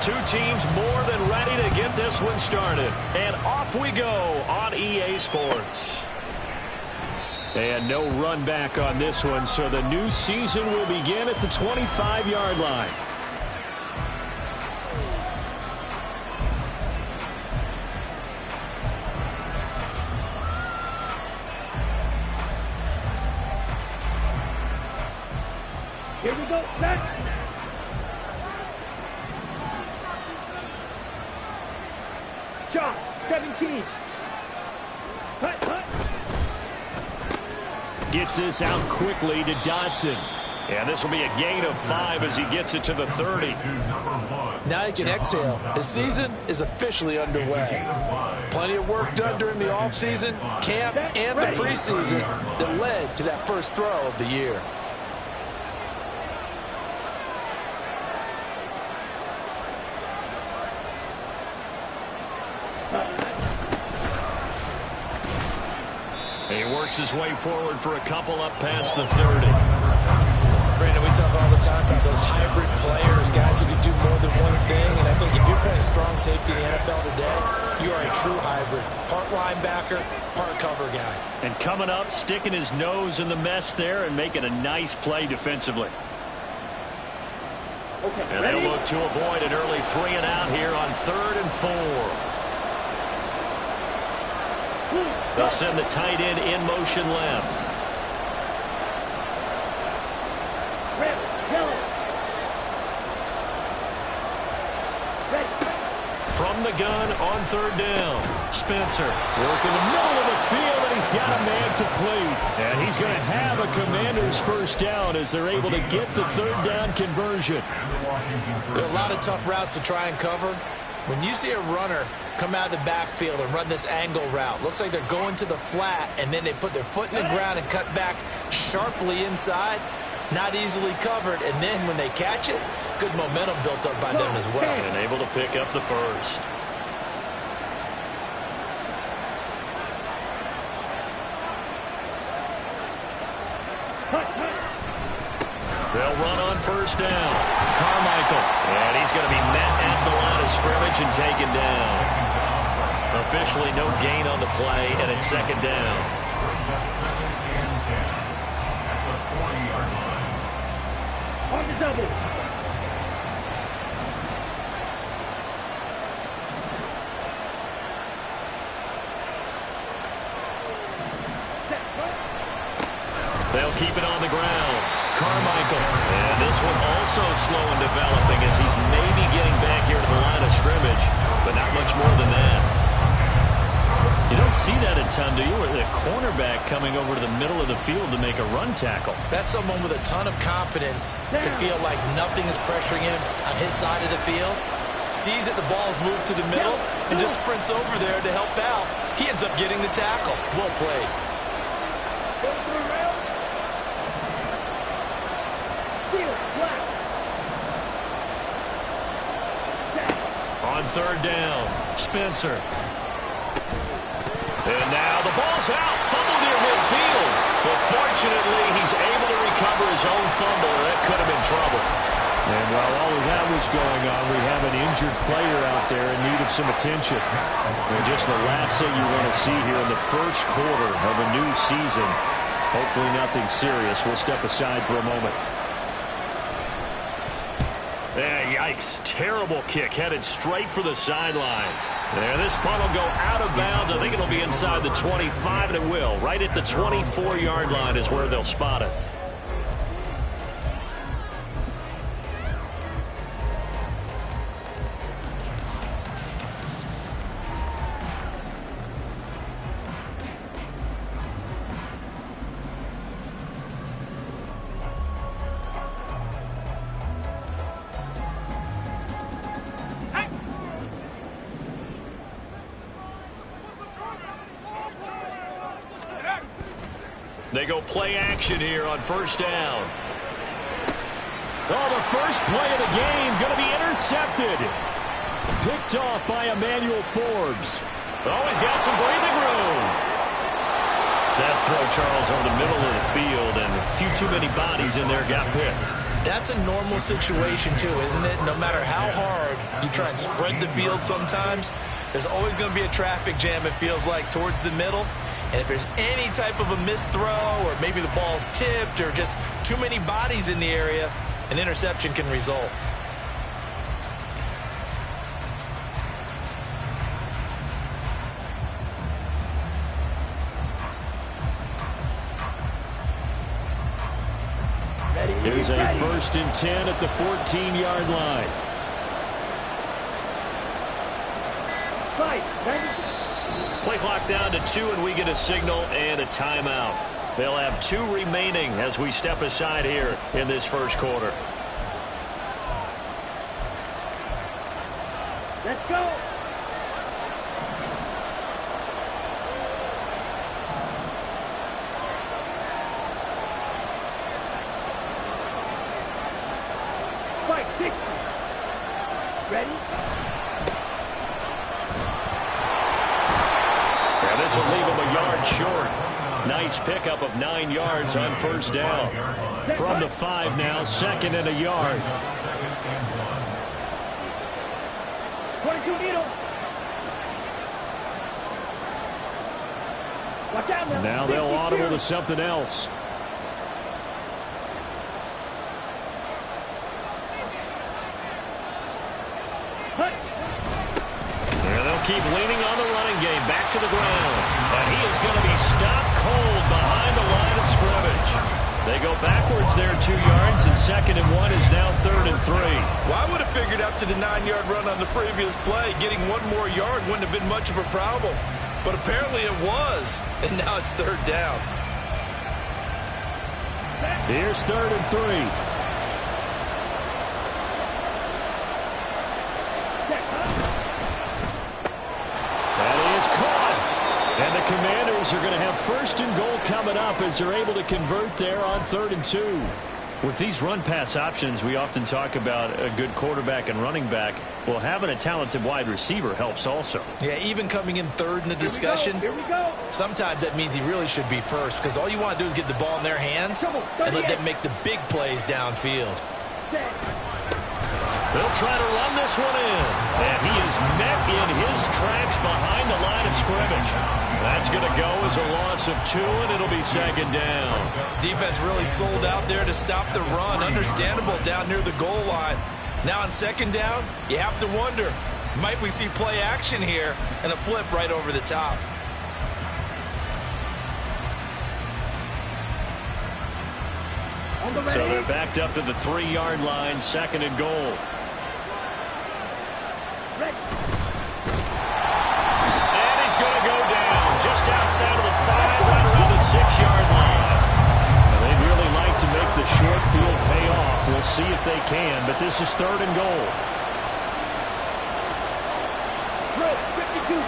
Two teams more than ready to get this one started. And off we go on EA Sports. And no run back on this one, so the new season will begin at the 25-yard line. Here we go, set. Shot, 17. Hut, hut. Gets this out quickly to Dotson. And this will be a gain of 5 as he gets it to the 30. Now you can exhale. The season is officially underway. Plenty of work done during the offseason, camp, and the preseason that led to that first throw of the year. He works his way forward for a couple up past the 30. Brandon, we talk all the time about those hybrid players, guys who can do more than one thing. And I think if you're playing strong safety in the NFL today, you are a true hybrid. Part linebacker, part cover guy. And coming up, sticking his nose in the mess there and making a nice play defensively. Okay, and they'll look to avoid an early 3 and out here on 3rd and 4. They'll send the tight end in motion left. Red, yellow. Red. From the gun on 3rd down. Spencer working the middle of the field, and he's got a man complete. And he's going to have a Commanders first down as they're able to get the 3rd down conversion. There are a lot of tough routes to try and cover. When you see a runner come out of the backfield and run this angle route, looks like they're going to the flat, and then they put their foot in the ground and cut back sharply inside, not easily covered, and then when they catch it, good momentum built up by them as well. And able to pick up the first. They'll run on 1st down. Carmichael. And he's going to be met at the line of scrimmage and taken down. Officially no gain on the play, and it's 2nd down. On the double. They'll keep it on the ground. Carmichael. And this one also slow in developing as he's maybe getting back here to the line of scrimmage, but not much more than that. You don't see that a ton, do you? Or the cornerback coming over to the middle of the field to make a run tackle. That's someone with a ton of confidence to feel like nothing is pressuring him on his side of the field. Sees that the ball's moved to the middle and just sprints over there to help out. He ends up getting the tackle. Well played. On 3rd down, Spencer. And now the ball's out, fumble near midfield. But fortunately, he's able to recover his own fumble, and that could have been trouble. And while all of that was going on, we have an injured player out there in need of some attention. And just the last thing you want to see here in the first quarter of a new season. Hopefully nothing serious. We'll step aside for a moment. Yeah, yikes. Terrible kick headed straight for the sidelines. And this punt will go out of bounds. I think it'll be inside the 25, and it will. Right at the 24-yard line is where they'll spot it. They go play action here on 1st down. Oh, the first play of the game going to be intercepted. Picked off by Emmanuel Forbes. Oh, he's got some breathing room. That throw, Charles, over the middle of the field, and a few too many bodies in there got picked. That's a normal situation, too, isn't it? No matter how hard you try and spread the field sometimes, there's always going to be a traffic jam, it feels like, towards the middle. And if there's any type of a missed throw, or maybe the ball's tipped, or just too many bodies in the area, an interception can result. Here's a 1st and 10 at the 14-yard line. Play clock down to 2, and we get a signal and a timeout. They'll have 2 remaining as we step aside here in this first quarter. Let's go. Fight 60. Ready? Yeah, this will leave him a yard short. Nice pickup of 9 yards on first down. From the 5 now, 2nd and a yard. 22 needle. Watch out now. Now they'll audible to something else. Keep leaning on the running game. Back to the ground. And he is going to be stopped cold behind the line of scrimmage. They go backwards there 2 yards, and 2nd and 1 is now 3rd and 3. Well, I would have figured after the 9-yard run on the previous play, getting 1 more yard wouldn't have been much of a problem. But apparently it was, and now it's 3rd down. Here's 3rd and 3. And the Commanders are going to have 1st and goal coming up as they're able to convert there on 3rd and 2. With these run-pass options, we often talk about a good quarterback and running back. Well, having a talented wide receiver helps also. Yeah, even coming in 3rd in the discussion, Here we go. sometimes that means he really should be first, because all you want to do is get the ball in their hands and let them make the big plays downfield. They'll try to run this one in. And he is met in his tracks behind the line of scrimmage. That's going to go as a loss of 2, and it'll be 2nd down. Defense really sold out there to stop the run. Understandable down near the goal line. Now on 2nd down, you have to wonder, might we see play action here and a flip right over the top? So they're backed up to the 3-yard line, 2nd and goal. And he's going to go down just outside of the 5, right around the 6-yard line. Now, they'd really like to make the short field pay off. We'll see if they can, but this is 3rd and goal. 52.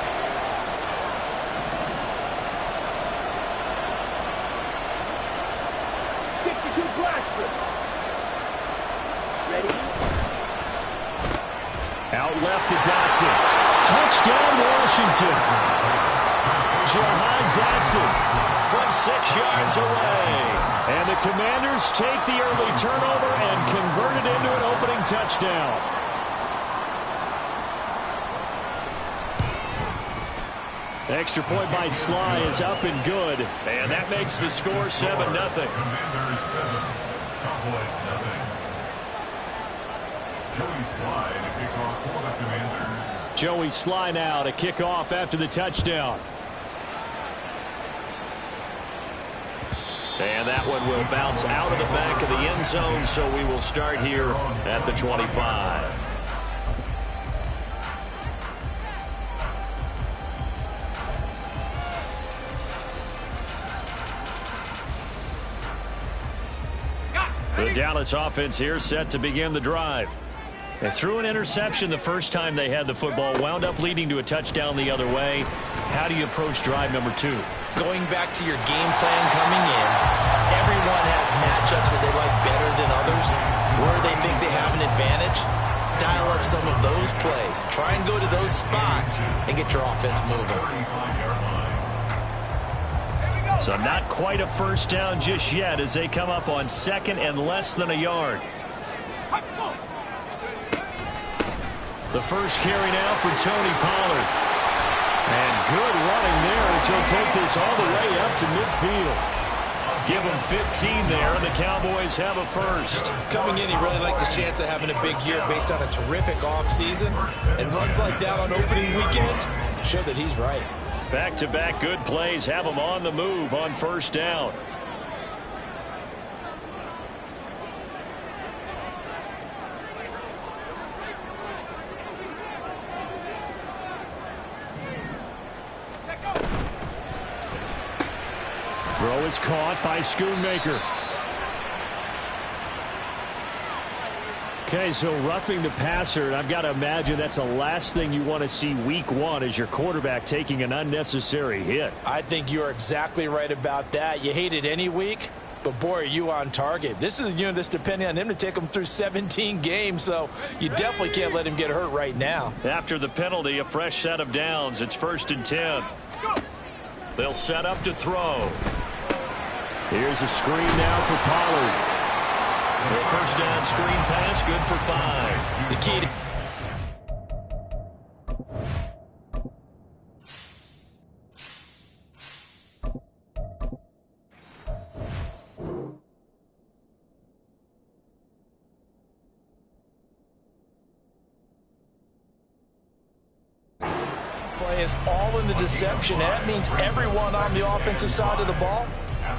Out left to Dotson. Touchdown, Washington. Jahan Dotson from 6 yards away. And the Commanders take the early turnover and convert it into an opening touchdown. Extra point by Sly is up and good. And that makes the score 7-0. Commanders 7, Cowboys 0. Joey Sly to kick off for the Commanders. Joey Sly now to kick off after the touchdown. And that one will bounce out of the back of the end zone, so we will start here at the 25. The Dallas offense here set to begin the drive. They threw an interception the first time they had the football, wound up leading to a touchdown the other way. How do you approach drive number 2? Going back to your game plan coming in, everyone has matchups that they like better than others. Where they think they have an advantage, dial up some of those plays. Try and go to those spots and get your offense moving. 35-yard line. So not quite a first down just yet as they come up on 2nd and less than a yard. The first carry now for Tony Pollard. And good running there as he'll take this all the way up to midfield. Give him 15 there, and the Cowboys have a first. Coming in, he really likes his chance of having a big year based on a terrific offseason. And runs like that on opening weekend show that he's right. Back-to-back good plays have him on the move on first down. Throw is caught by Schoonmaker. Okay, so roughing the passer, and I've got to imagine that's the last thing you want to see week 1 is your quarterback taking an unnecessary hit. I think you're exactly right about that. You hate it any week, but boy, are you on target. This is a unit that's depending on him to take him through 17 games, so you definitely can't let him get hurt right now. After the penalty, a fresh set of downs. It's 1st and 10. They'll set up to throw. Here's a screen now for Pollard. The first down screen pass, good for 5. The key to play is all in the deception. That means everyone on the offensive side of the ball.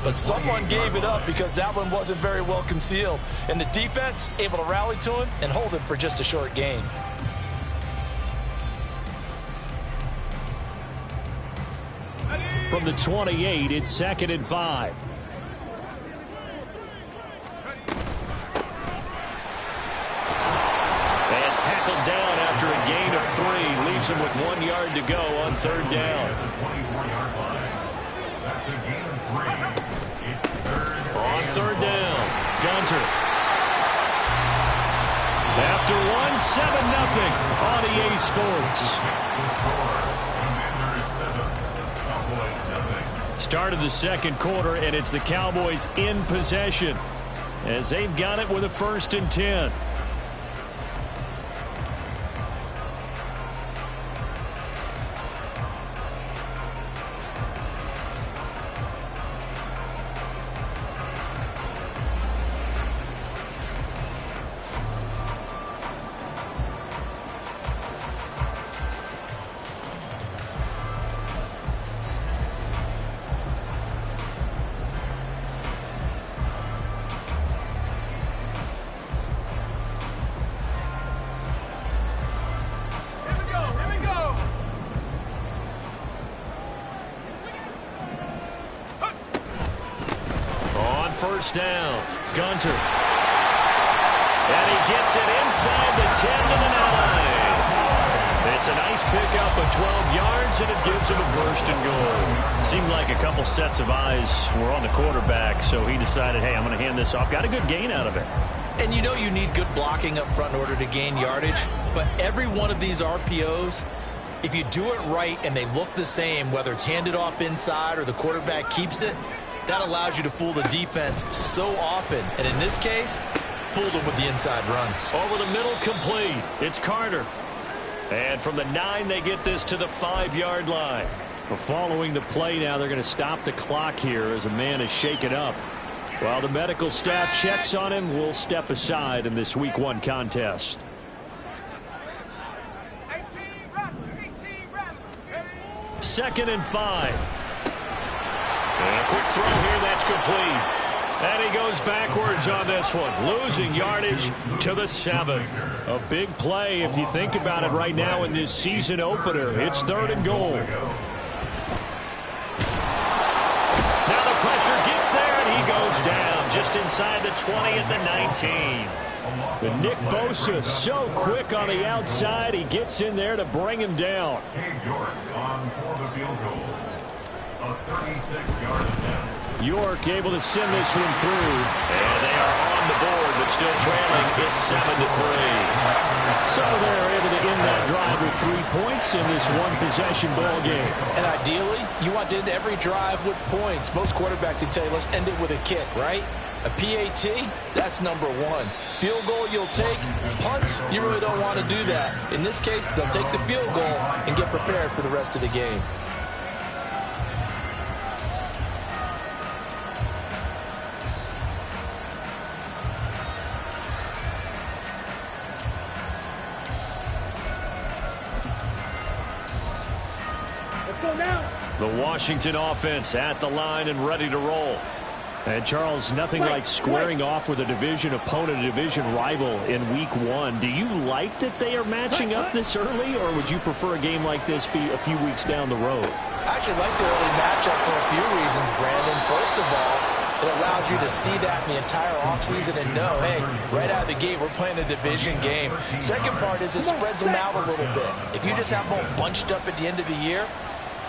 But someone gave it up because that one wasn't very well concealed. And the defense able to rally to him and hold him for just a short gain. From the 28, it's 2nd and 5. And tackled down after a gain of 3. Leaves him with 1 yard to go on 3rd down. That's a gain of 3. It's 3rd On 3rd down, Gunter. After 1, 7-0 on EA Sports. Start of the 2nd quarter, and it's the Cowboys in possession as they've got it with a 1st and 10. First down, Gunter. And he gets it inside the 10 to the 9. It's a nice pickup of 12 yards, and it gives him a 1st and goal. Seemed like a couple sets of eyes were on the quarterback, so he decided, hey, I'm going to hand this off. Got a good gain out of it. And you know you need good blocking up front in order to gain yardage, but every one of these RPOs, if you do it right and they look the same, whether it's handed off inside or the quarterback keeps it, that allows you to fool the defense so often. And in this case, fooled them with the inside run. Over the middle, complete. It's Carter. And from the 9, they get this to the 5-yard line. Well, following the play now, they're going to stop the clock here as a man is shaken up. While the medical staff checks on him, we'll step aside in this Week 1 contest. 2nd and 5. And a quick throw here, that's complete. And he goes backwards on this one, losing yardage to the 7. A big play if you think about it right now in this season opener. It's 3rd and goal. Now the pressure gets there, and he goes down just inside the 20 at the 19. But Nick Bosa so quick on the outside, he gets in there to bring him down. York on for the field goal. A 36-yard attempt. York able to send this one through. And they are on the board, but still trailing. It's 7-3. So they're able to end that drive with 3 points in this one-possession ball game. And ideally, you want to end every drive with points. Most quarterbacks would tell you, let's end it with a kick, right? A PAT, that's number one. Field goal you'll take. Punts, you really don't want to do that. In this case, they'll take the field goal and get prepared for the rest of the game. The Washington offense at the line and ready to roll. And, Charles, nothing like squaring off with a division opponent, a division rival in Week 1. Do you like that they are matching up this early, or would you prefer a game like this be a few weeks down the road? I actually like the early matchup for a few reasons, Brandon. First of all, it allows you to see that in the entire offseason and know, hey, right out of the gate, we're playing a division game. Second part is it spreads them out a little bit. If you just have them all bunched up at the end of the year,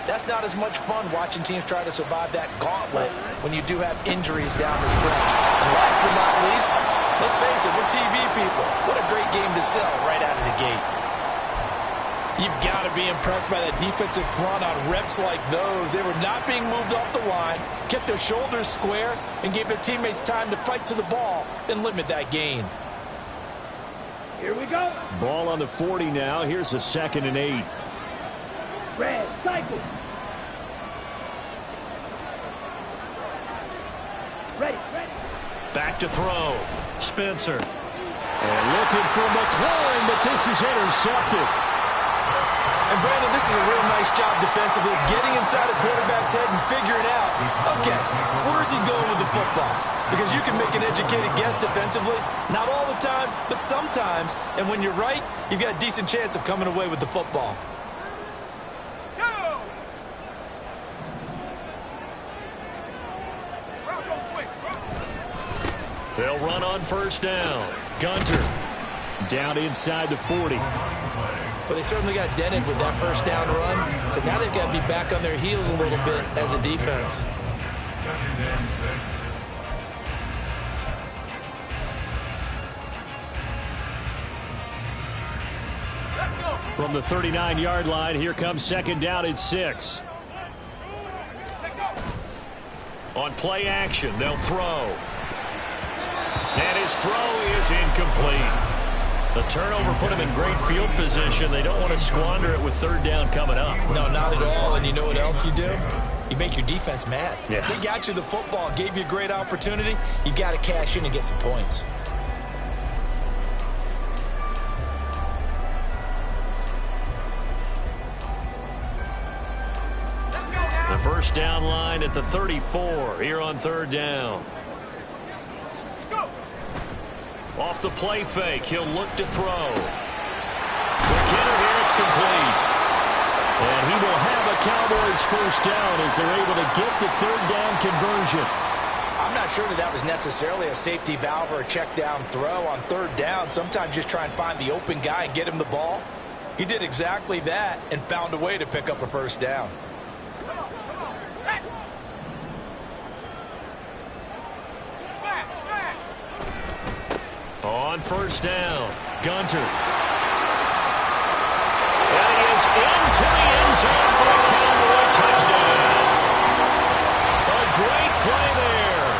that's not as much fun watching teams try to survive that gauntlet when you do have injuries down the stretch. And last but not least, let's face it, we're TV people. What a great game to sell right out of the gate. You've got to be impressed by that defensive front on reps like those. They were not being moved off the line, kept their shoulders square, and gave their teammates time to fight to the ball and limit that gain. Here we go. Ball on the 40 now. Here's a 2nd and 8. Red, cycle. Ready. Back to throw. Spencer. And looking for McLaurin, but this is intercepted. And, Brandon, this is a real nice job defensively of getting inside a quarterback's head and figuring out, okay, where's he going with the football? Because you can make an educated guess defensively, not all the time, but sometimes. And when you're right, you've got a decent chance of coming away with the football. They'll run on first down. Gunter down inside the 40. Well, they certainly got dented with that first down run. So now they've got to be back on their heels a little bit as a defense. From the 39-yard line, here comes 2nd down and 6. On play action, they'll throw. And his throw is incomplete. The turnover put him in great field position. They don't want to squander it with 3rd down coming up. No, not at all. And you know what else you do? You make your defense mad. Yeah. They got you the football, gave you a great opportunity. You got to cash in and get some points. The first down line at the 34 here on 3rd down. Off the play fake, he'll look to throw. McKinnon here, it's complete. And he will have a Cowboys first down as they're able to get the 3rd down conversion. I'm not sure that was necessarily a safety valve or a check down throw on 3rd down. Sometimes just try and find the open guy and get him the ball. He did exactly that and found a way to pick up a first down. On first down, Gunter. And he is into the end zone for a Cowboy touchdown. A great play there.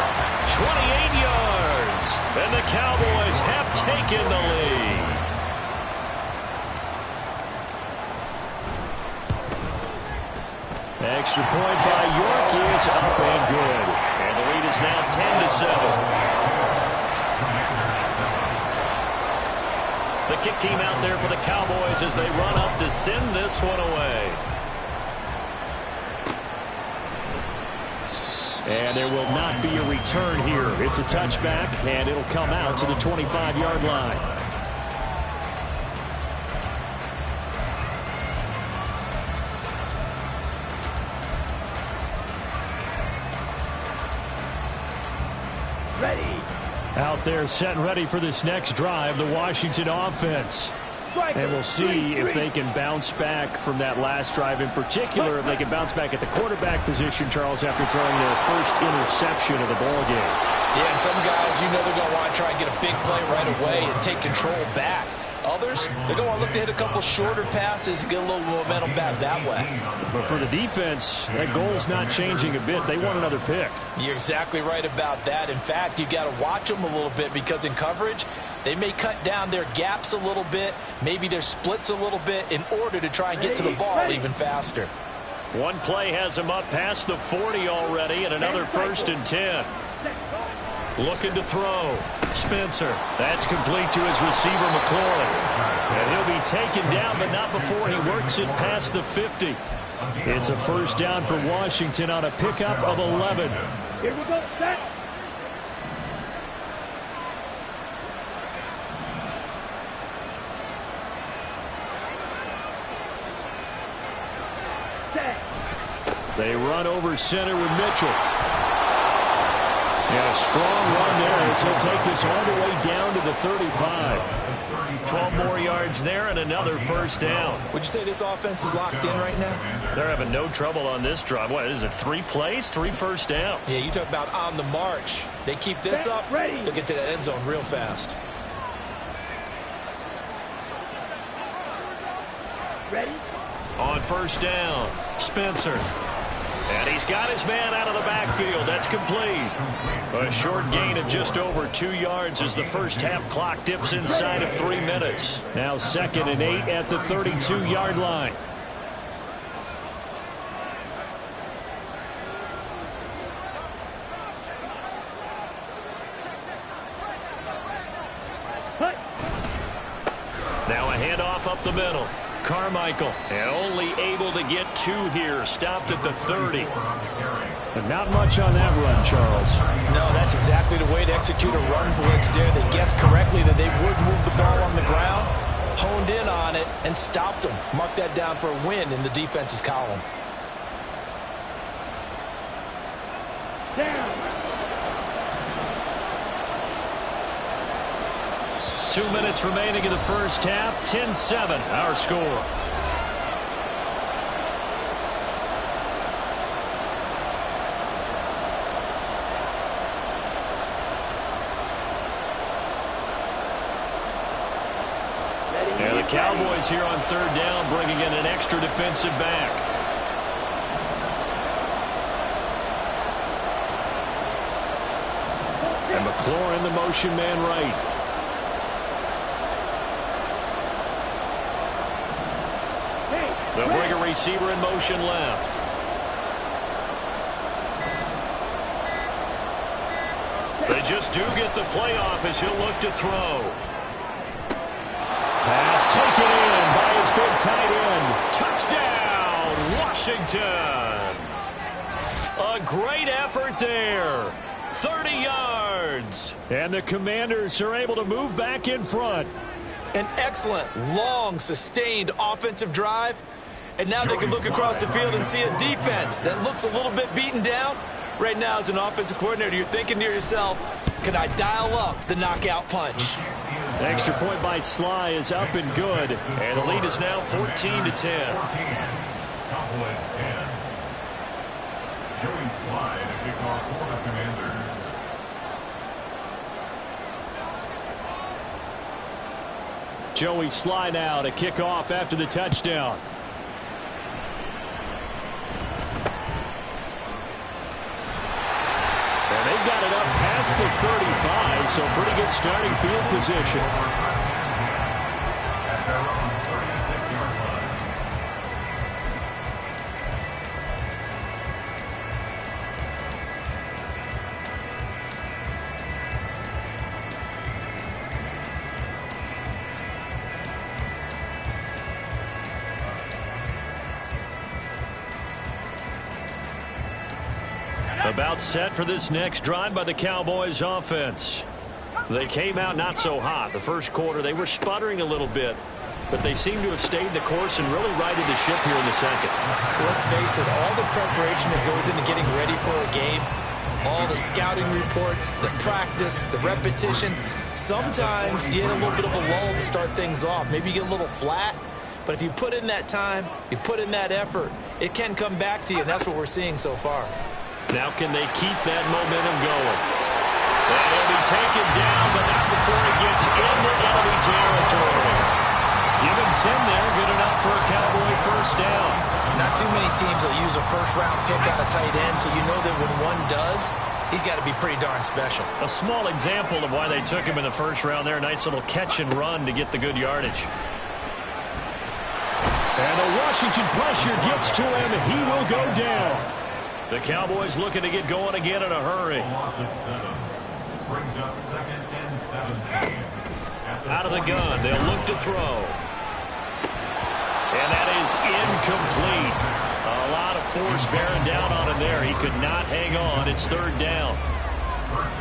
28 yards. And the Cowboys have taken the lead. Extra point by York is up and good. And the lead is now 10-7. The kick team out there for the Cowboys as they run up to send this one away. And there will not be a return here. It's a touchback, and it'll come out to the 25-yard line. Out there set and ready for this next drive, the Washington offense. And we'll see if they can bounce back from that last drive in particular, if they can bounce back at the quarterback position, Charles, after throwing their first interception of the ballgame. Yeah, and some guys, you know they're going to want to try and get a big play right away and take control back. Others, they're going to look to hit a couple shorter passes, get a little momentum back that way. But for the defense, that goal's not changing a bit. They want another pick. You're exactly right about that. In fact, you got to watch them a little bit because in coverage, they may cut down their gaps a little bit, maybe their splits a little bit in order to try and get to the ball even faster. One play has him up past the 40 already, and another 1st and 10. Looking to throw. Spencer. That's complete to his receiver, McLaurin. And he'll be taken down, but not before he works it past the 50. It's a 1st down for Washington on a pickup of 11. Here we go, set. They run over center with Mitchell. And a strong run there as he'll take this all the way down to the 35. 12 more yards there and another 1st down. Would you say this offense is locked in right now? They're having no trouble on this drive. What is it, 3 plays, 3 1st downs? Yeah, you talk about on the march. They keep this up, they'll get to that end zone real fast. Ready? On 1st down, Spencer. And he's got his man out of the backfield. That's complete. A short gain of just over 2 yards as the first half clock dips inside of 3 minutes. Now 2nd and 8 at the 32-yard line. Now a handoff up the middle. Carmichael, and only able to get 2 here, stopped at the 30. But not much on that run, Charles. No, that's exactly the way to execute a run blitz there. They guessed correctly that they would move the ball on the ground, honed in on it, and stopped them. Mark that down for a win in the defense's column. Down. 2 minutes remaining in the first half. 10-7, our score. And the Cowboys here on 3rd down, bringing in an extra defensive back. And McLaurin, the motion man right. They'll bring a receiver in motion left. They just do get the playoff as he'll look to throw. Pass taken in by his big tight end. Touchdown, Washington. A great effort there. 30 yards. And the Commanders are able to move back in front. An excellent, long, sustained offensive drive. And now they can look across the field and see a defense that looks a little bit beaten down. Right now, as an offensive coordinator, you're thinking to yourself, can I dial up the knockout punch? The extra point by Sly is up and good. And the lead is now 14-10. Cowboys 10. Joey Sly to kick off for the Commanders. Joey Sly now to kick off after the touchdown. And they've got it up past the 35, so pretty good starting field position. At their own 36-yard line. About set for this next drive by the Cowboys offense. They came out not so hot. The first quarter, they were sputtering a little bit, but they seem to have stayed the course and really righted the ship here in the second. Let's face it, all the preparation that goes into getting ready for a game, all the scouting reports, the practice, the repetition, sometimes you get a little bit of a lull to start things off. Maybe you get a little flat, but if you put in that time, you put in that effort, it can come back to you, and that's what we're seeing so far. Now can they keep that momentum going? And he'll be taken down, but not before he gets into enemy territory. gets him there. Good enough for a Cowboy first down. Not too many teams will use a first-round pick on a tight end, so you know that when one does, he's got to be pretty darn special. A small example of why they took him in the first round there. Nice little catch and run to get the good yardage. And the Washington pressure gets to him. He will go down. The Cowboys looking to get going again in a hurry. Loss of 7. Brings up 2nd and 17. Out of the gun, they'll look to throw. And that is incomplete. A lot of force bearing down on him there. He could not hang on. It's 3rd down.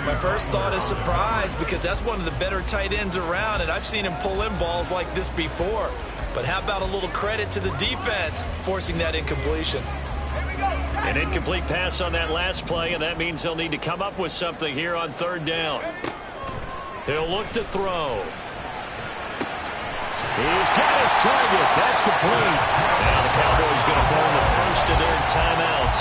My first thought is surprise, because that's one of the better tight ends around, and I've seen him pull in balls like this before. But how about a little credit to the defense forcing that incompletion? An incomplete pass on that last play, and that means they'll need to come up with something here on 3rd down. He'll look to throw. He's got his target. That's complete. Now the Cowboys going to burn the first of their timeouts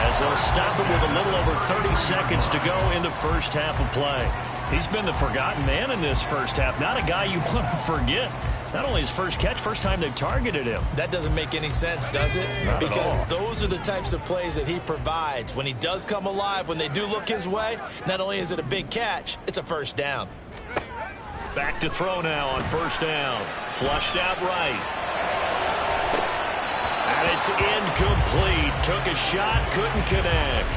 as they'll stop it with a little over 30 seconds to go in the first half of play. He's been the forgotten man in this first half. Not a guy you want to forget. Not only his first catch, first time they've targeted him. That doesn't make any sense, does it? Not because at all. those are the types of plays that he provides. When he does come alive, when they do look his way, not only is it a big catch, it's a first down. Back to throw now on 1st down. Flushed out right. And it's incomplete. Took a shot, couldn't connect.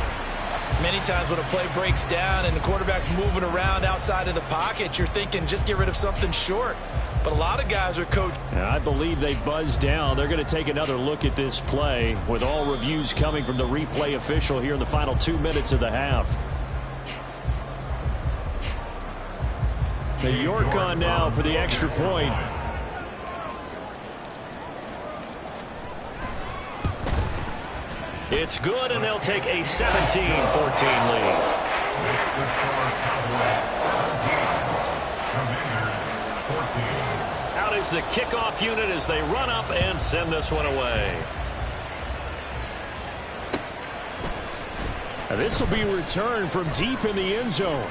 Many times when a play breaks down and the quarterback's moving around outside of the pocket, you're thinking just get rid of something short. But a lot of guys are coached. I believe they buzzed down. They're going to take another look at this play with all reviews coming from the replay official here in the final 2 minutes of the half. The York on now for the extra point. It's good, and they'll take a 17-14 lead. Makes the score Cowboys 17. Commanders 14. Out is the kickoff unit as they run up and send this one away. And this will be returned from deep in the end zone.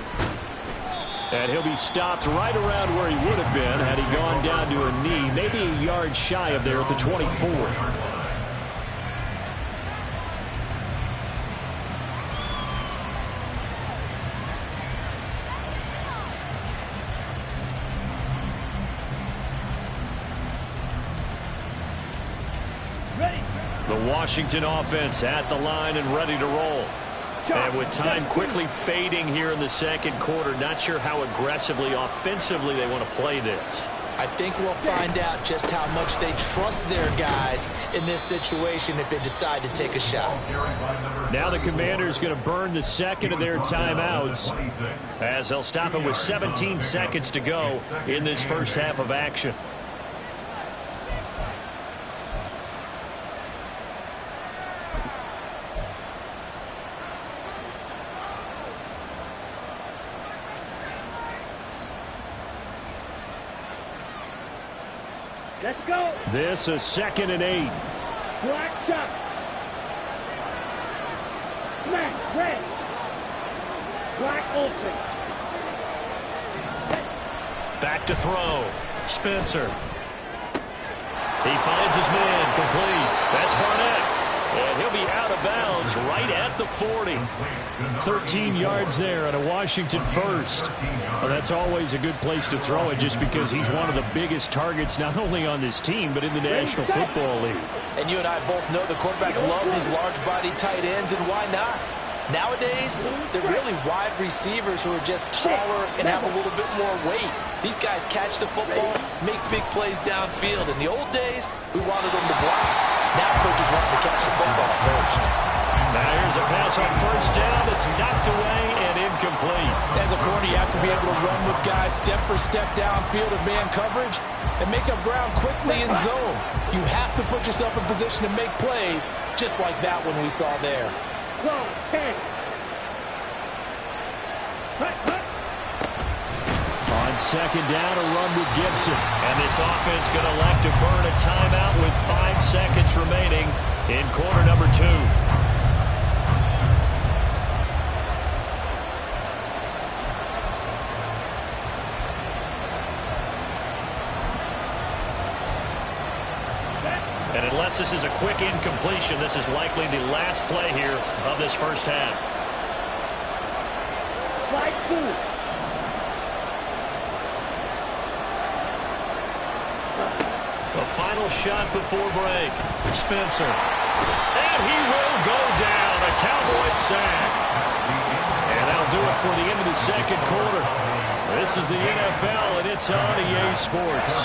And he'll be stopped right around where he would have been had he gone down to a knee, maybe a yard shy of there at the 24. The Washington offense at the line and ready to roll. And with time quickly fading here in the second quarter, not sure how aggressively, offensively they want to play this. I think we'll find out just how much they trust their guys in this situation if they decide to take a shot. Now the Commanders going to burn the second of their timeouts as they'll stop it with 17 seconds to go in this first half of action. Let's go. This is 2nd and 8. Black shot. Smash. Red. Black open. Back to throw. Spencer. He finds his man. Complete. That's Barnett. And he'll be out of bounds right at the 40. 13 yards there on a Washington first. Well, that's always a good place to throw it just because he's one of the biggest targets not only on this team but in the National Football League. And you and I both know the quarterbacks love these large-bodied tight ends, and why not? Nowadays, they're really wide receivers who are just taller and have a little bit more weight. These guys catch the football, make big plays downfield. In the old days, we wanted them to block. Now coaches want them to catch the football first. Now here's a pass on 1st down that's knocked away and incomplete. As a corner, you have to be able to run with guys step for step downfield in man coverage and make up ground quickly in zone. You have to put yourself in position to make plays just like that one we saw there. Go. 10. On 2nd down, a run with Gibson. And this offense going to elect to burn a timeout with 5 seconds remaining in quarter number 2. And unless this is a quick incompletion, this is likely the last play here of this first half. Flag 2. The final shot before break. Spencer. And he will go down. A Cowboys sack. And that'll do it for the end of the second quarter. This is the NFL, and it's on EA Sports.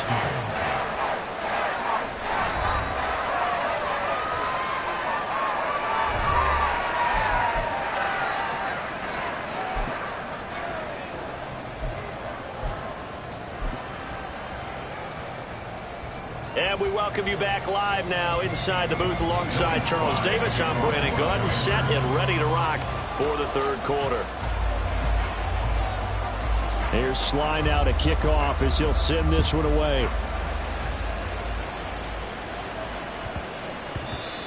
And we welcome you back live now inside the booth alongside Charles Davis. I'm Brandon Gaudin, set and ready to rock for the third quarter. Here's Sly now to kick off as he'll send this one away.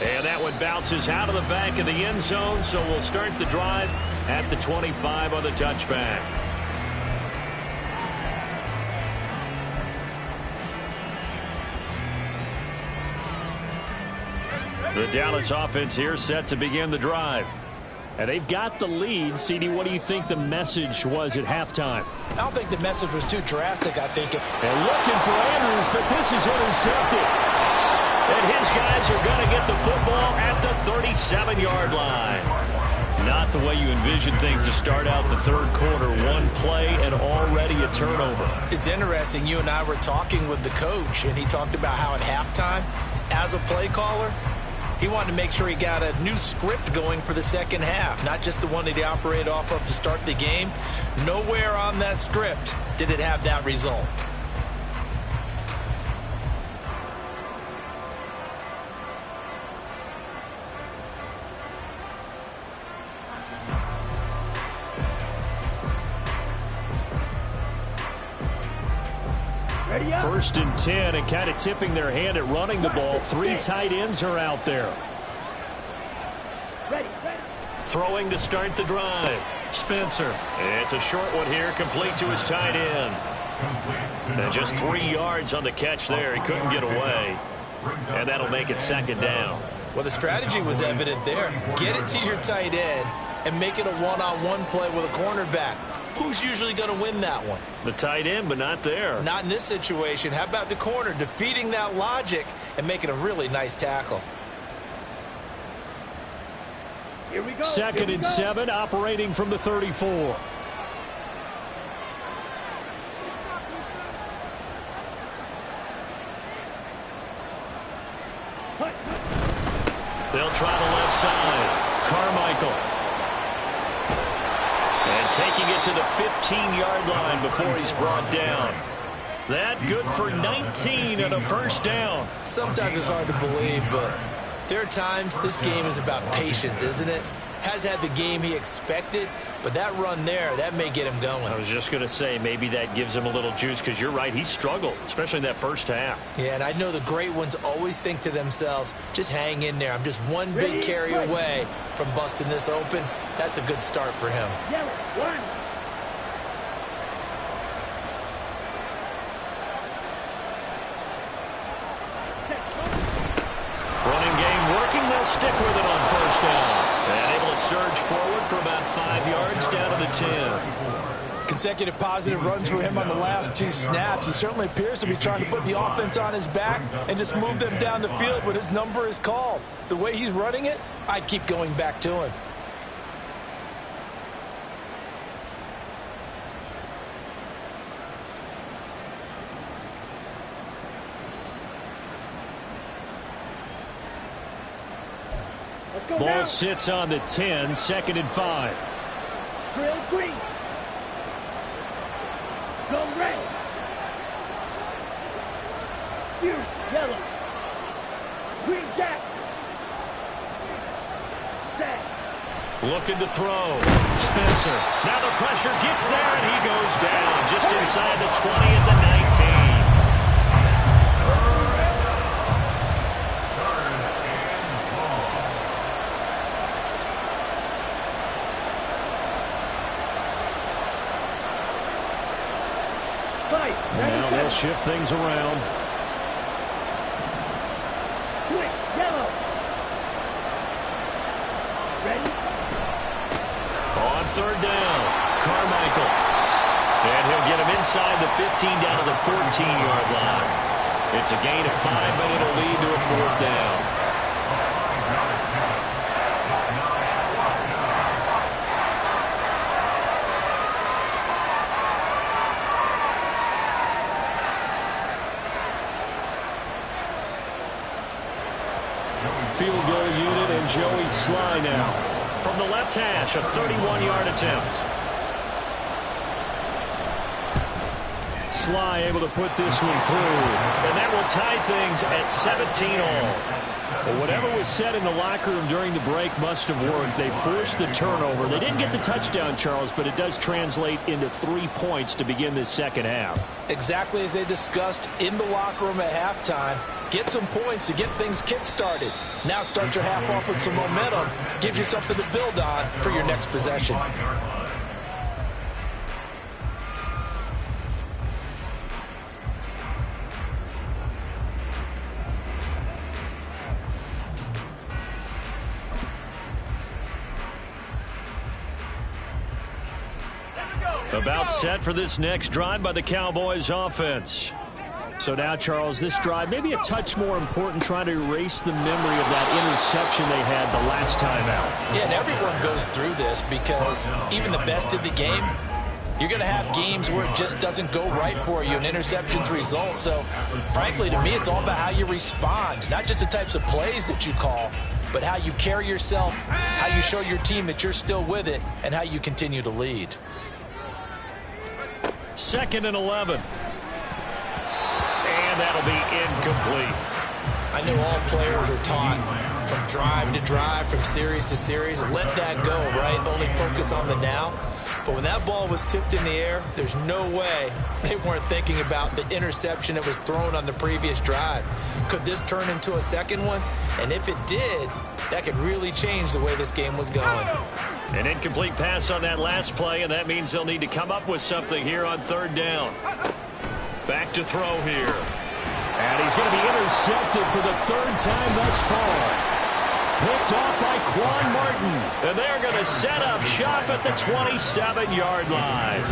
And that one bounces out of the back of the end zone, so we'll start the drive at the 25 on the touchback. The Dallas offense here set to begin the drive. And they've got the lead. CD, what do you think the message was at halftime? I don't think the message was too drastic, I think. And looking for Andrews, but this is intercepted. And his guys are going to get the football at the 37-yard line. Not the way you envision things to start out the third quarter. One play and already a turnover. It's interesting. You and I were talking with the coach, and he talked about how at halftime, as a play caller, he wanted to make sure he got a new script going for the second half, not just the one that he operated off of to start the game. Nowhere on that script did it have that result. First and 10, and kind of tipping their hand at running the ball. Three tight ends are out there. Throwing to start the drive. Spencer. It's a short one here, complete to his tight end. And just 3 yards on the catch there. He couldn't get away. And that'll make it second down. Well, the strategy was evident there. Get it to your tight end and make it a one-on-one play with a cornerback. Who's usually going to win that one? The tight end, but not there. Not in this situation. How about the corner defeating that logic and making a really nice tackle? Here we go. Second and 7, operating from the 34. They'll try the left side. Carmichael. And taking it to the 15-yard line before he's brought down. That good for 19 and a first down. Sometimes it's hard to believe, but there are times this game is about patience, isn't it? Has had the game he expected, but that run there, that may get him going. I was just going to say, maybe that gives him a little juice, because you're right, he struggled, especially in that first half. Yeah, and I know the great ones always think to themselves, just hang in there. I'm just one big carry away from busting this open. That's a good start for him. Yellow, 1. Running game working, they'll stick with it on first down. And able to surge forward for about 5 yards down to the 10. Consecutive positive runs for him on the last 2 snaps. He certainly appears to be trying to put the offense on his back and just move them down the field when his number is called. The way he's running it, I'd keep going back to him. Ball sits on the 10, second and 5. Drill green. Go red. Fuse yellow. Green jack. Set. Looking to throw. Spencer. Now the pressure gets there, and he goes down just inside the 20 at the 19. Now they'll shift things around. Flip. 15 down to the 14-yard line. It's a gain of 5, but it'll lead to a 4th down. Field goal unit and Joey Sly now. From the left hash, a 31-yard attempt. Sly able to put this one through. And that will tie things at 17 all. Well, whatever was said in the locker room during the break must have worked. They forced the turnover. They didn't get the touchdown, Charles, but it does translate into 3 points to begin this second half. Exactly as they discussed in the locker room at halftime. Get some points to get things kick-started. Now start your half off with some momentum. Gives you something to build on for your next possession. About set for this next drive by the Cowboys offense. So now, Charles, this drive maybe a touch more important, trying to erase the memory of that interception they had the last time out. Yeah, and everyone goes through this because even the best in the game, you're going to have games where it just doesn't go right for you and interceptions result. So, frankly, to me, it's all about how you respond, not just the types of plays that you call, but how you carry yourself, how you show your team that you're still with it, and how you continue to lead. 2nd and 11. And that'll be incomplete. I know all players are taught from drive to drive, from series to series, let that go, right? Only focus on the now. But when that ball was tipped in the air, there's no way they weren't thinking about the interception that was thrown on the previous drive. Could this turn into a second one? And if it did, that could really change the way this game was going. An incomplete pass on that last play, and that means they'll need to come up with something here on 3rd down. Back to throw here. And he's going to be intercepted for the 3rd time thus far. Picked off by Quan Martin. And they're going to set up shop at the 27-yard line.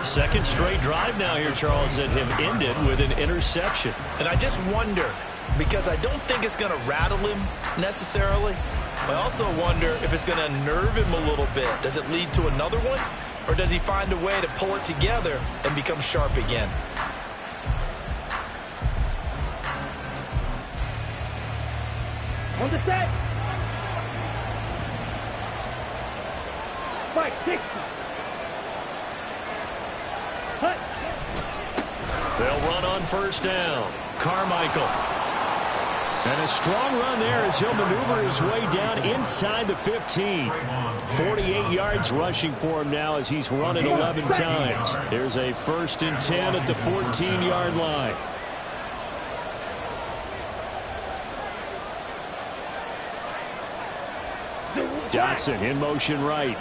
2nd straight drive now here, Charles, that have ended with an interception. And I just wonder, because I don't think it's going to rattle him necessarily. I also wonder if it's going to nerve him a little bit. Does it lead to another one? Or does he find a way to pull it together and become sharp again? On the set. Spike 60. Hut. They'll run on 1st down. Carmichael. And a strong run there as he'll maneuver his way down inside the 15. 48 yards rushing for him now as he's run it 11 times. There's a 1st and 10 at the 14-yard line. Dotson in motion right.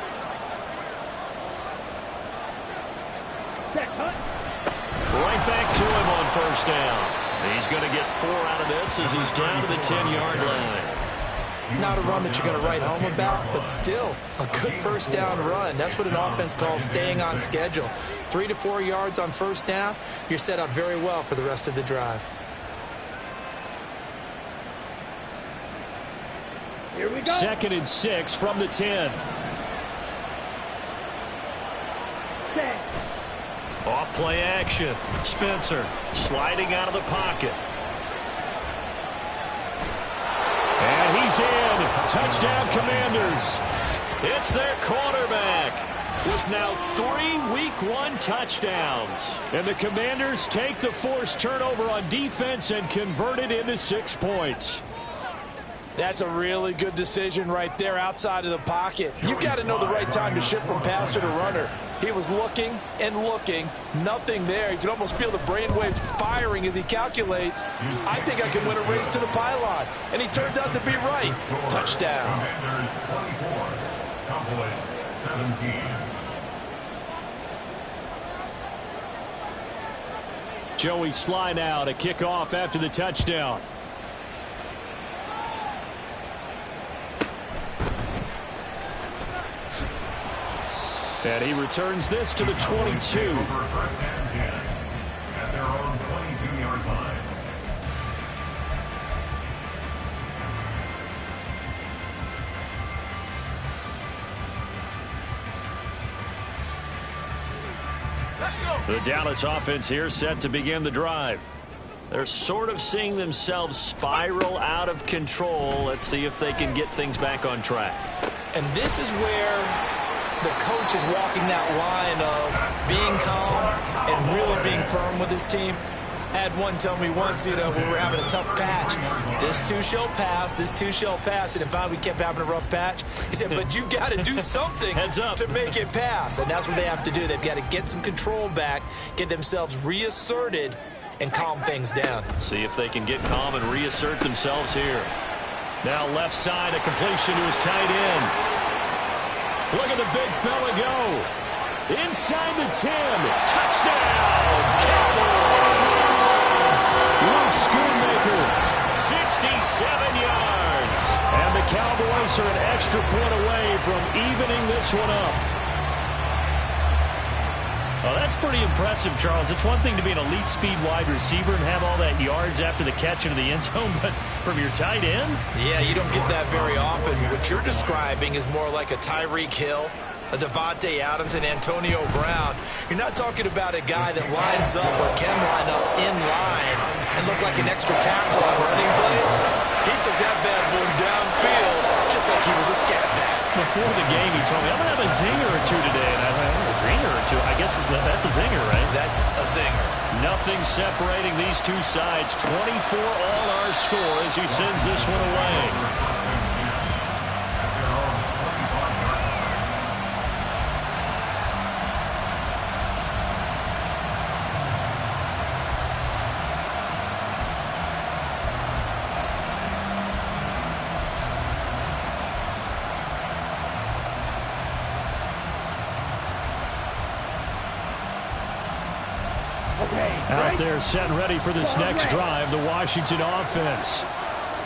Right back to him on 1st down. He's going to get 4 out of this as he's down to the 10-yard line. Not a run that you're going to write home about, but still a good 1st down run. That's what an offense calls staying on schedule. 3 to 4 yards on 1st down, you're set up very well for the rest of the drive. Here we go. 2nd and 6 from the 10. Set. Off play action. Spencer sliding out of the pocket. And he's in. Touchdown, Commanders. It's their quarterback with now 3 Week 1 touchdowns. And the Commanders take the forced turnover on defense and convert it into 6 points. That's a really good decision right there outside of the pocket. You've got to know the right time to shift from passer to runner. He was looking and looking. Nothing there. You can almost feel the brainwaves firing as he calculates. I think I can win a race to the pylon. And he turns out to be right. Touchdown. Commanders 24, Cowboys 17. Joey Sly now to kick off after the touchdown. And he returns this to the 22. The Dallas offense here set to begin the drive. They're sort of seeing themselves spiral out of control. Let's see if they can get things back on track. And this is where the coach is walking that line of being calm and really being firm with his team. I had one tell me once, when we were having a tough patch, this too shall pass, this too shall pass. And if finally we kept having a rough patch, he said, but you got to do something to make it pass. And that's what they have to do. They've got to get some control back, get themselves reasserted, and calm things down. See if they can get calm and reassert themselves here. Now left side, a completion to his tight end. Look at the big fella go. Inside the 10. Touchdown, Cowboys. Luke Schoonmaker, 67 yards. And the Cowboys are an extra point away from evening this one up. Well, that's pretty impressive, Charles. It's one thing to be an elite speed wide receiver and have all that yards after the catch into the end zone, but from your tight end? Yeah, you don't get that very often. What you're describing is more like a Tyreek Hill, a Devontae Adams, and Antonio Brown. You're not talking about a guy that lines up or can line up in line and look like an extra tackle on running plays. He took that bad boy downfield just like he was a scat back. Before the game, he told me, I'm going to have a zinger or two today. And I thought, a zinger or two? I guess that's a zinger, right? That's a zinger. Nothing separating these two sides. 24 all our score as he sends this one away. Out there set and ready for this next drive, the Washington offense.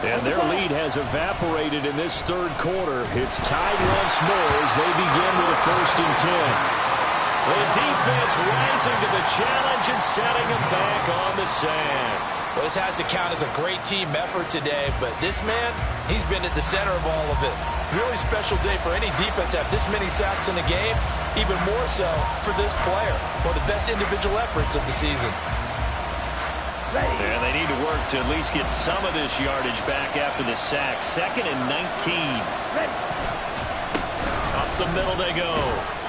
And their lead has evaporated in this third quarter. It's tied once more as they begin with a 1st and 10. The defense rising to the challenge and setting them back on the sand. Well, this has to count as a great team effort today, but this man, he's been at the center of all of it. Really special day for any defense to have this many sacks in a game, even more so for this player. One of the best individual efforts of the season. And they need to work to at least get some of this yardage back after the sack. 2nd and 19. Up the middle they go.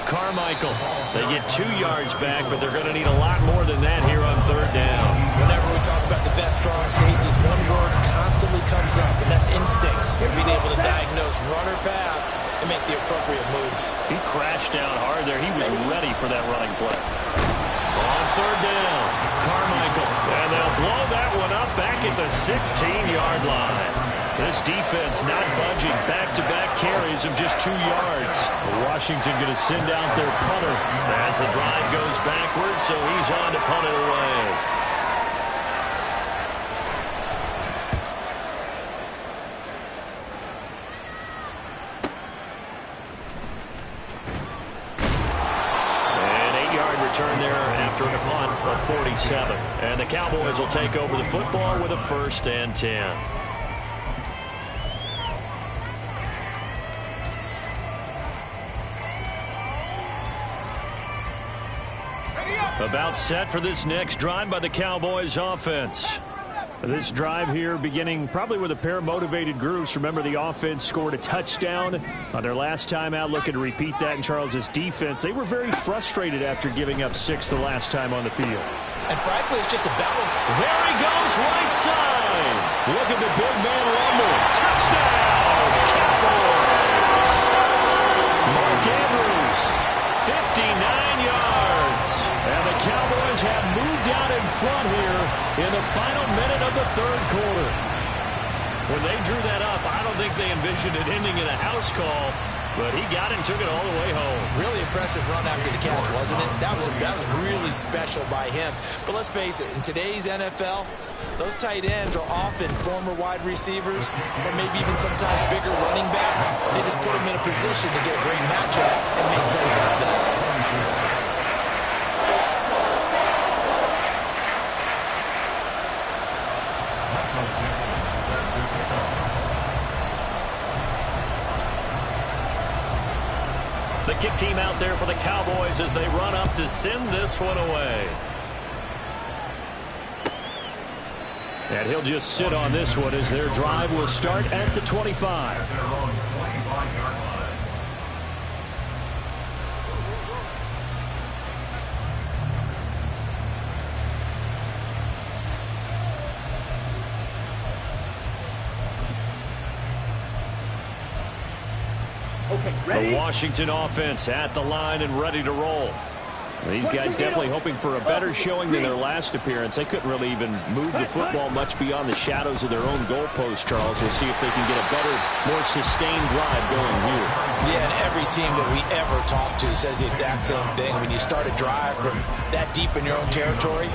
Carmichael. They get 2 yards back, but they're going to need a lot more than that here on 3rd down. Whenever we talk about the best strong safeties, one word constantly comes up, and that's instincts. Being able to diagnose run or pass and make the appropriate moves. He crashed down hard there. He was ready for that running play. On 3rd down, Carmichael. And they'll blow that one up back at the 16-yard line. This defense not budging. Back-to-back carries of just 2 yards. Washington going to send out their punter as the drive goes backwards, so he's on to punt it away. Return there after a punt of 47. And the Cowboys will take over the football with a 1st and 10. About set for this next drive by the Cowboys offense. This drive here beginning probably with a pair of motivated groups. Remember, the offense scored a touchdown on their last time out. Looking to repeat that in Charles's defense. They were very frustrated after giving up 6 the last time on the field. And frankly, it's just a battle. There he goes, right side. Look at the big man rumble. Touchdown, Cowboys. Mark Andrews, 59 yards. And the Cowboys have moved out in front here in the final minute of the 3rd quarter. When they drew that up, I don't think they envisioned it ending in a house call, but he got it and took it all the way home. Really impressive run after the catch, wasn't it? That was really special by him. But let's face it, in today's NFL, those tight ends are often former wide receivers or maybe even sometimes bigger running backs. They just put them in a position to get a great matchup and make plays like that. The kick team out there for the Cowboys as they run up to send this one away. And he'll just sit on this one as their drive will start at the 25. Their own 25-yard line. Okay, ready? The Washington offense at the line and ready to roll. These guys definitely hoping for a better showing than their last appearance. They couldn't really even move the football much beyond the shadows of their own goalpost, Charles. We'll see if they can get a better, more sustained drive going here. Yeah, and every team that we ever talk to says the exact same thing. When you start a drive from that deep in your own territory,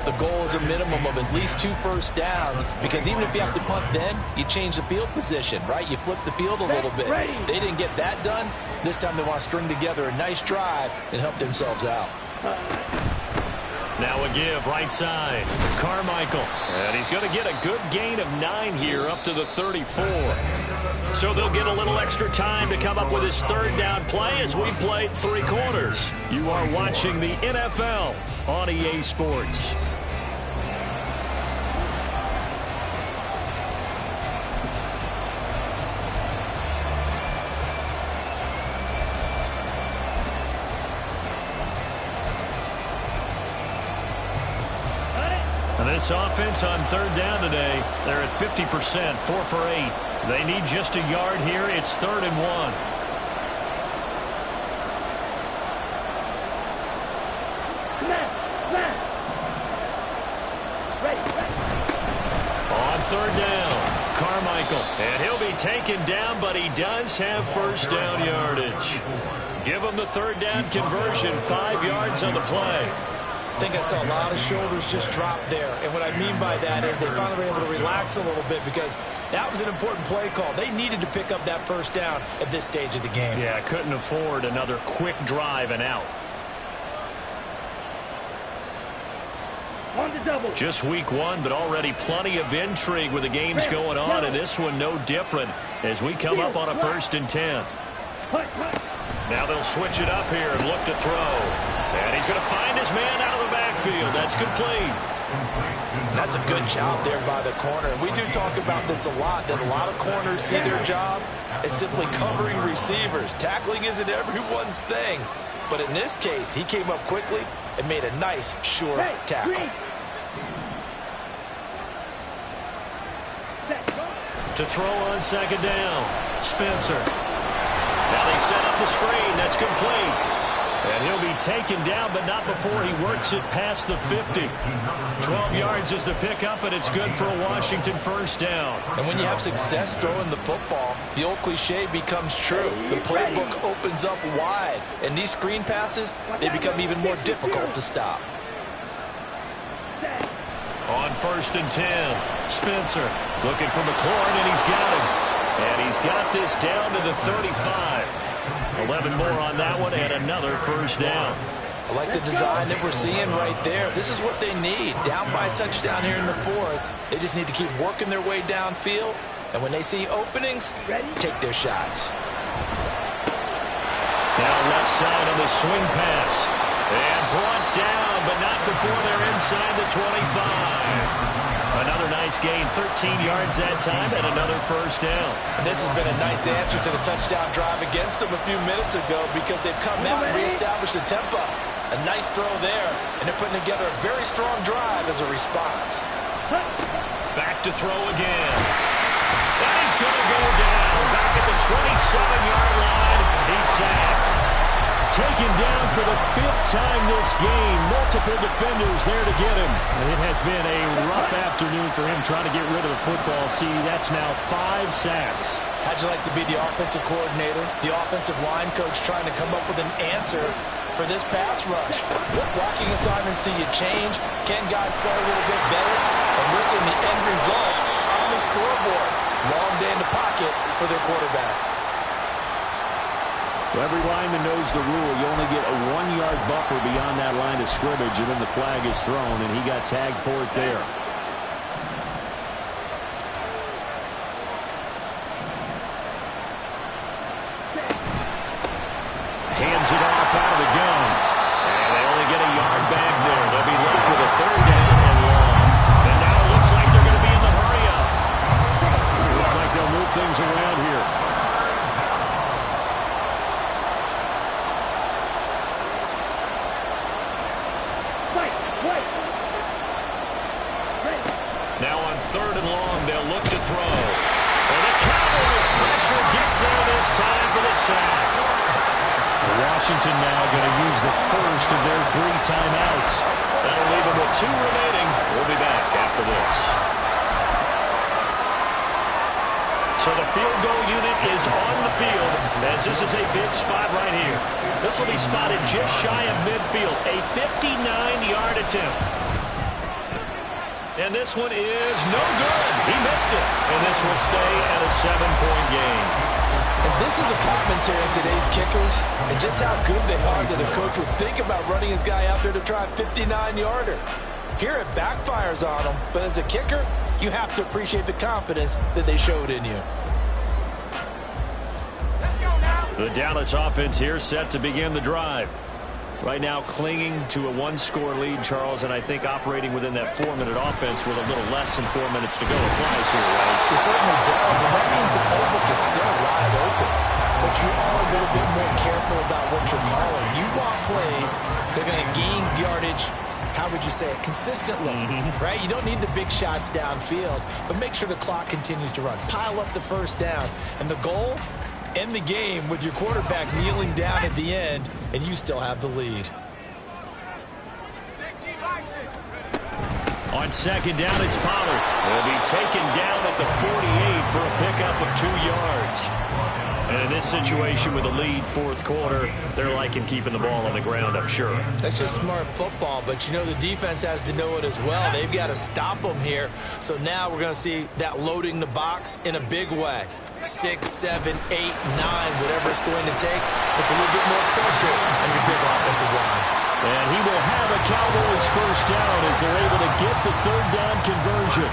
the goal is a minimum of at least 2 first downs, because even if you have to punt then, you change the field position, right? You flip the field a little bit. They didn't get that done. This time they want to string together a nice drive and help themselves out. Now a give right side. Carmichael. And he's going to get a good gain of 9 here up to the 34. So they'll get a little extra time to come up with his third down play as we play 3 quarters. You are watching the NFL on EA Sports. This offense on third down today, they're at 50%, 4 for 8. They need just a yard here. It's 3rd and 1. On third down, Carmichael. And he'll be taken down, but he does have first down yardage. Give him the third down conversion, 5 yards on the play. I think I saw a lot of shoulders just drop there. And what I mean by that is they finally were able to relax a little bit, because that was an important play call. They needed to pick up that first down at this stage of the game. Yeah, couldn't afford another quick drive and out. On the double. Just week 1, but already plenty of intrigue with the games going on, and this one no different as we come up on a 1st and 10. Now they'll switch it up here and look to throw. And he's going to find his man out of the backfield. That's complete. That's a good job there by the corner. And we do talk about this a lot, that a lot of corners see their job as simply covering receivers. Tackling isn't everyone's thing. But in this case, he came up quickly and made a nice, sure tackle. To throw on 2nd down, Spencer. Now they set up the screen. That's complete. And he'll be taken down, but not before he works it past the 50. 12 yards is the pickup, and it's good for a Washington first down. And when you have success throwing the football, the old cliche becomes true. The playbook opens up wide, and these screen passes, they become even more difficult to stop. On 1st and 10, Spencer looking for McLaurin, and he's got him. And he's got this down to the 35. 11 more on that one, and another first down. I like the design that we're seeing right there. This is what they need. Down by a touchdown here in the 4th. They just need to keep working their way downfield. And when they see openings, take their shots. Now left side on the swing pass. And brought down, but not before they're inside the 25. Another nice gain, 13 yards that time, and another first down. And this has been a nice answer to the touchdown drive against them a few minutes ago, because they've come out and reestablished the tempo. A nice throw there, and they're putting together a very strong drive as a response. Back to throw again. And he's going to go down. Back at the 27-yard line. He's sacked. Taken down for the 5th time this game. Multiple defenders there to get him. It has been a rough afternoon for him trying to get rid of the football. See, that's now 5 sacks. How'd you like to be the offensive coordinator, the offensive line coach, trying to come up with an answer for this pass rush? What blocking assignments do you change? Can guys play a little bit better? And we're seeing the end result on the scoreboard. Long day in the pocket for their quarterback. Well, every lineman knows the rule. You only get a 1-yard buffer beyond that line of scrimmage, and then the flag is thrown, and he got tagged for it there. Hands 3rd and long. They'll look to throw. And the Cowboys pressure gets there this time for the sack. Washington now going to use the first of their 3 timeouts. That'll leave them with 2 remaining. We'll be back after this. So the field goal unit is on the field as this is a big spot right here. This will be spotted just shy of midfield, a 59-yard attempt. And this one is no good. He missed it. And this will stay at a 7-point game. And this is a commentary on today's kickers and just how good they are that a coach would think about running his guy out there to try a 59-yarder. Here it backfires on him, but as a kicker, you have to appreciate the confidence that they showed in you. The Dallas offense here set to begin the drive. Right now clinging to a 1-score lead, Charles, and I think operating within that 4-minute offense with a little less than 4 minutes to go applies here, right? It certainly does, and that means the playbook is still wide open. But you are a little bit more careful about what you're calling. You want plays that are going to gain yardage, how would you say it, consistently, right? You don't need the big shots downfield, but make sure the clock continues to run. Pile up the first downs, and the goal, end the game with your quarterback kneeling down at the end, and you still have the lead. On 2nd down, it's Pollard. Will be taken down at the 48 for a pickup of 2 yards. And in this situation with a lead 4th quarter, they're liking keeping the ball on the ground, I'm sure. That's just smart football, but you know the defense has to know it as well. They've got to stop them here. So now we're going to see that loading the box in a big way. 6, 7, 8, 9, whatever it's going to take. Puts a little bit more pressure on your big offensive line. And he will have a Cowboys first down as they're able to get the 3rd down conversion.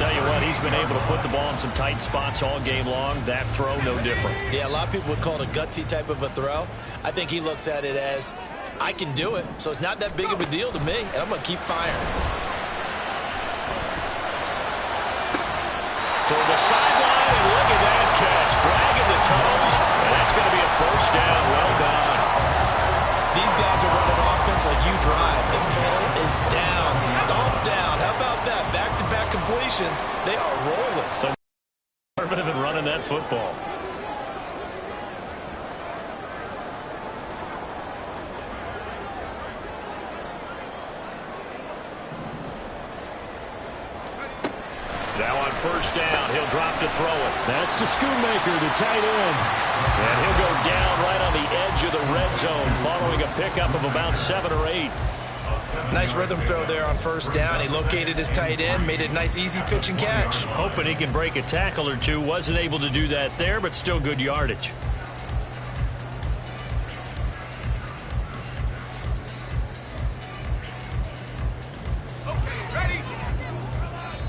Tell you what, he's been able to put the ball in some tight spots all game long. That throw, no different. Yeah, a lot of people would call it a gutsy type of a throw. I think he looks at it as, I can do it, so it's not that big of a deal to me, and I'm going to keep firing. Toward the sideline, and look at that catch. Dragging the toes, and that's going to be a first down. Well done. These guys are running offense like you drive. The pedal is down, stomped down. How about that? Back-to-back completions. They are rolling. So conservative in running that football. Now on first down, he'll drop to throw it. That's to Schoonmaker, the tight end. And he'll go down right on the edge of the red zone following a pickup of about 7 or 8. Nice rhythm throw there on first down. He located his tight end, made it a nice easy pitch and catch. Hoping he can break a tackle or two. Wasn't able to do that there, but still good yardage.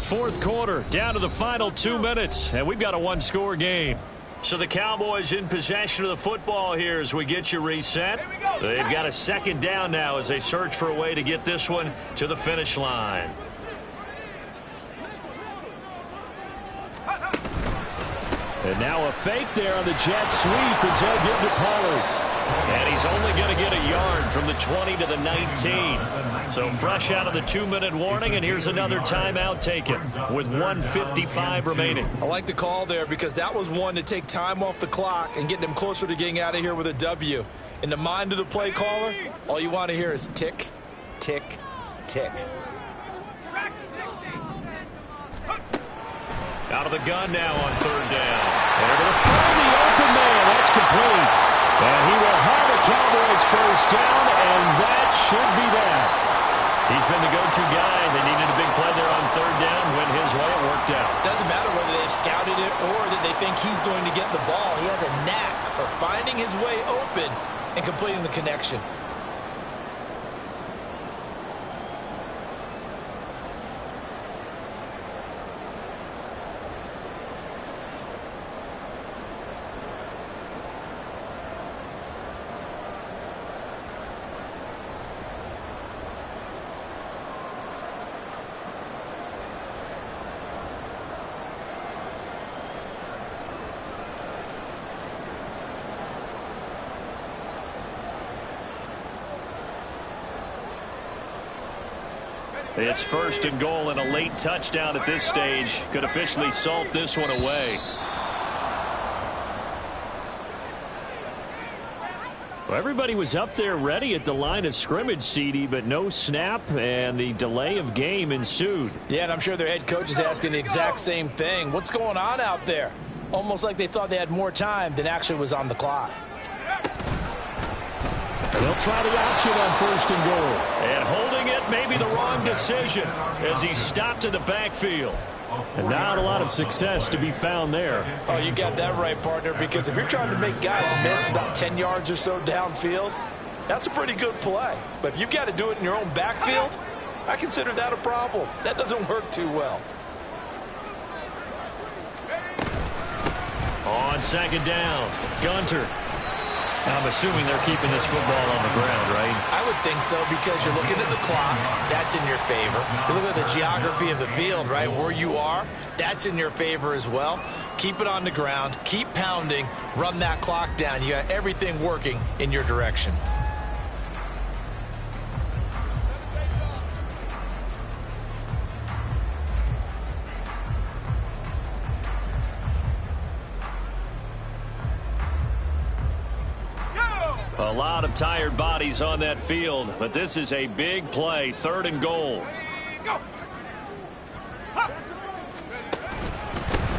Fourth quarter, down to the final 2 minutes, and we've got a 1-score game. So the Cowboys in possession of the football here as we get you reset. They've got a 2nd down now as they search for a way to get this one to the finish line. And now a fake there on the jet sweep as they'll give to Pollard. And he's only going to get a yard from the 20 to the 19. So fresh out of the 2-minute warning, and here's another timeout taken with 1:55 remaining. I like the call there because that was one to take time off the clock and get them closer to getting out of here with a W. In the mind of the play caller, all you want to hear is tick, tick, tick. Out of the gun now on 3rd down. And they're going to find the open man. That's complete. And he will have a Cowboys first down, and that should be that. He's been the go-to guy. They needed a big play there on 3rd down. Went his way. It worked out. Doesn't matter whether they've scouted it or that they think he's going to get the ball. He has a knack for finding his way open and completing the connection. It's first and goal and a late touchdown at this stage. Could officially salt this one away. Well, everybody was up there ready at the line of scrimmage, CD, but no snap, and the delay of game ensued. Yeah, and I'm sure their head coach is asking the exact same thing. What's going on out there? Almost like they thought they had more time than actually was on the clock. They'll try the option on first and goal. And holding it may be the wrong decision as he stopped in the backfield. And not a lot of success to be found there. Oh, you got that right, partner, because if you're trying to make guys miss about 10 yards or so downfield, that's a pretty good play. But if you've got to do it in your own backfield, I consider that a problem. That doesn't work too well. On second down, Gunter. I'm assuming they're keeping this football on the ground, right? I would think so because you're looking at the clock. That's in your favor. You look at the geography of the field, right, where you are. That's in your favor as well. Keep it on the ground. Keep pounding. Run that clock down. You got everything working in your direction. A lot of tired bodies on that field, but this is a big play, third and goal.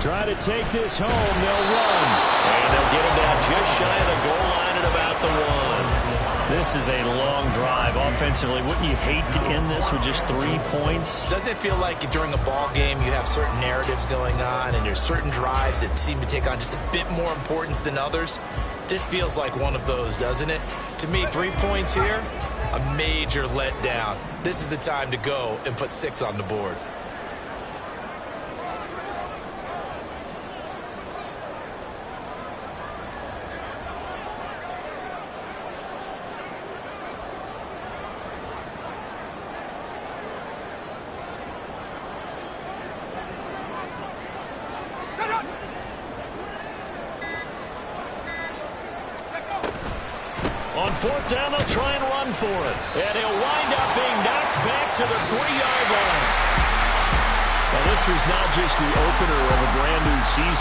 Try to take this home, they'll run. And they'll get him down just shy of the goal line at about the 1. This is a long drive offensively. Wouldn't you hate to end this with just 3 points? Doesn't it feel like during a ball game you have certain narratives going on and there's certain drives that seem to take on just a bit more importance than others? This feels like one of those, doesn't it? To me, 3 points here, a major letdown. This is the time to go and put 6 on the board. On fourth down, they'll try and run for it. And he'll wind up being knocked back to the 3-yard line. Now, this was not just the opener of a